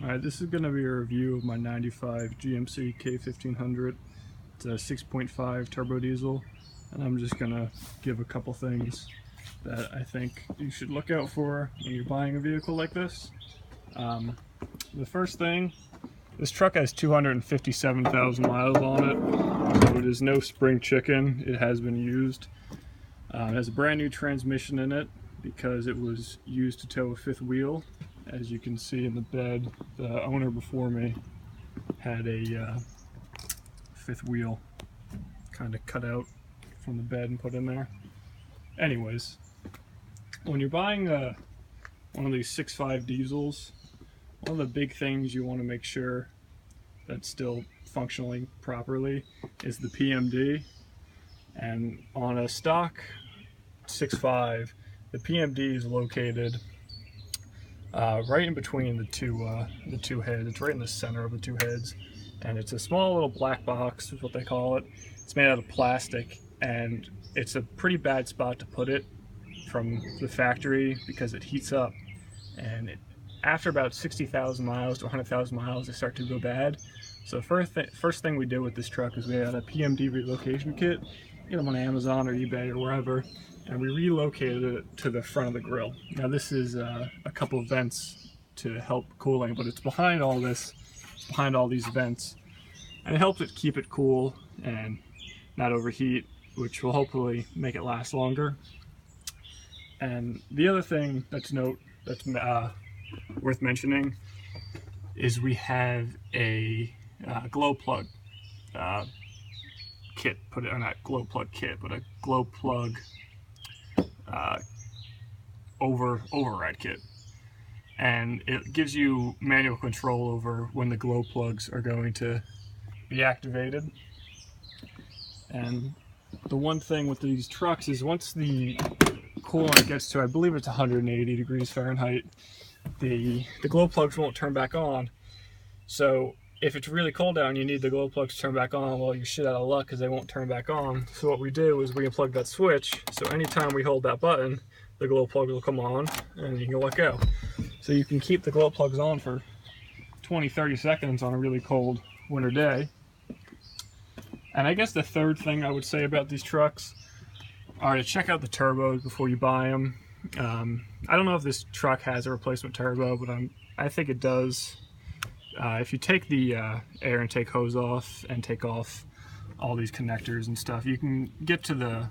Alright, this is going to be a review of my 95 GMC K1500. It's a 6.5 turbo diesel, and I'm just going to give a couple things that I think you should look out for when you're buying a vehicle like this. The first thing, this truck has 257,000 miles on it, so it is no spring chicken. It has been used. It has a brand new transmission in it because it was used to tow a fifth wheel. As you can see in the bed, the owner before me had a fifth wheel kind of cut out from the bed and put in there. Anyways, when you're buying one of these 6.5 diesels, one of the big things you want to make sure that's still functioning properly is the PMD. And on a stock 6.5, the PMD is located right in between the two heads. It's right in the center of the two heads, and it's a small little black box is what they call it. It's made out of plastic, and it's a pretty bad spot to put it from the factory because it heats up, and after about 60,000 miles to 100,000 miles it starts to go bad. So first thing we did with this truck is we had a PMD relocation kit. Get them on Amazon or eBay or wherever, and we relocated it to the front of the grill. Now this is a couple of vents to help cooling, but it's behind all this, behind all these vents, and it helps it keep it cool and not overheat, which will hopefully make it last longer. And the other thing that's worth mentioning is we have a glow plug kit, or not glow plug kit, but a glow plug override kit, and it gives you manual control over when the glow plugs are going to be activated. And the one thing with these trucks is once the coolant gets to, I believe it's 180 degrees Fahrenheit, the glow plugs won't turn back on. So if it's really cold out and you need the glow plugs to turn back on, well, you're shit out of luck because they won't turn back on. So what we do is we unplug that switch, so anytime we hold that button, the glow plug will come on and you can let go. So you can keep the glow plugs on for 20-30 seconds on a really cold winter day. And I guess the third thing I would say about these trucks are to check out the turbos before you buy them. I don't know if this truck has a replacement turbo, but I think it does. If you take the air intake hose off and take off all these connectors and stuff, you can get to the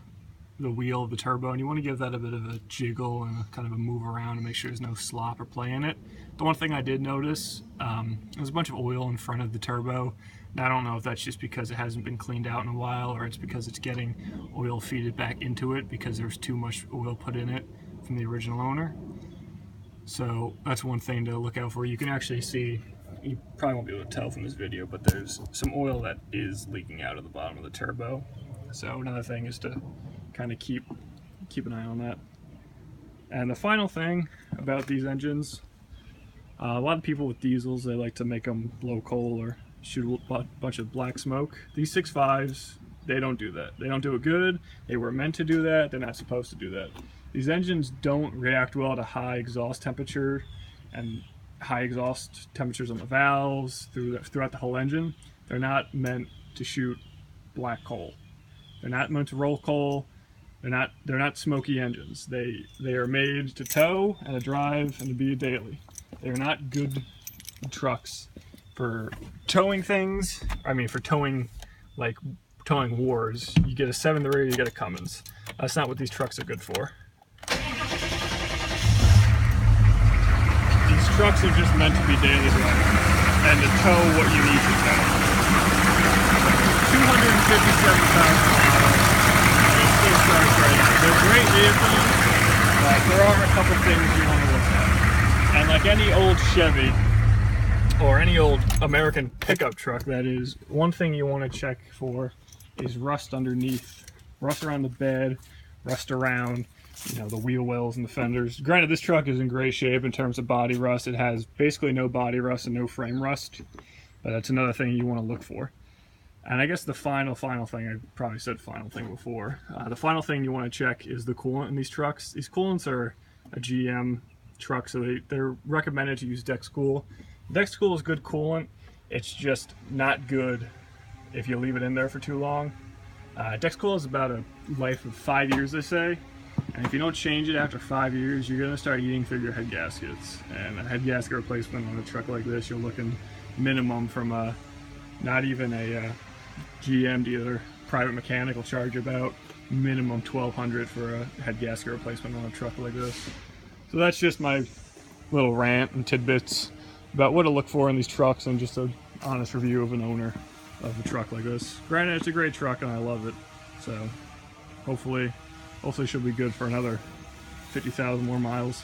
wheel of the turbo, and you want to give that a bit of a jiggle and kind of a move around to make sure there's no slop or play in it. The one thing I did notice, there's a bunch of oil in front of the turbo. Now I don't know if that's just because it hasn't been cleaned out in a while, or it's because it's getting oil feeded back into it because there's too much oil put in it from the original owner. So that's one thing to look out for. You can actually see, you probably won't be able to tell from this video, but there's some oil that is leaking out of the bottom of the turbo. So another thing is to kind of keep an eye on that. And the final thing about these engines, a lot of people with diesels, they like to make them blow coal or shoot a bunch of black smoke. These 6.5s, they don't do that. They don't do it good. They were meant to do that. They're not supposed to do that. These engines don't react well to high exhaust temperature and high exhaust temperatures on the valves throughout the whole engine. They're not meant to shoot black coal. They're not meant to roll coal. They're not smoky engines. They are made to tow and to drive and to be a daily. They're not good trucks for towing things. I mean, for towing, like towing wars. You get a 7.3, you get a Cummins. That's not what these trucks are good for. These trucks are just meant to be daily driving and to tow what you need to tow. 257,000 miles. They're great vehicles, but there are a couple things you want to look at. And like any old Chevy, or any old American pickup truck, that is, one thing you want to check for is rust underneath. Rust around the bed, rust around, the wheel wells and the fenders. Granted, this truck is in great shape in terms of body rust. It has basically no body rust and no frame rust, but that's another thing you want to look for. And I guess the final thing, I probably said final thing before, the final thing you want to check is the coolant in these trucks. These coolants are a GM truck, so they're recommended to use Dex Cool. Dexcool is good coolant. It's just not good if you leave it in there for too long. Dexcool is about a life of 5 years, they say. And if you don't change it after 5 years, you're going to start eating through your head gaskets. And a head gasket replacement on a truck like this, you're looking minimum from not even a GM dealer, private mechanic will charge about minimum $1,200 for a head gasket replacement on a truck like this. So that's just my little rant and tidbits about what to look for in these trucks, and just an honest review of an owner of a truck like this. Granted, it's a great truck and I love it, so hopefully she'll be good for another 50,000 more miles.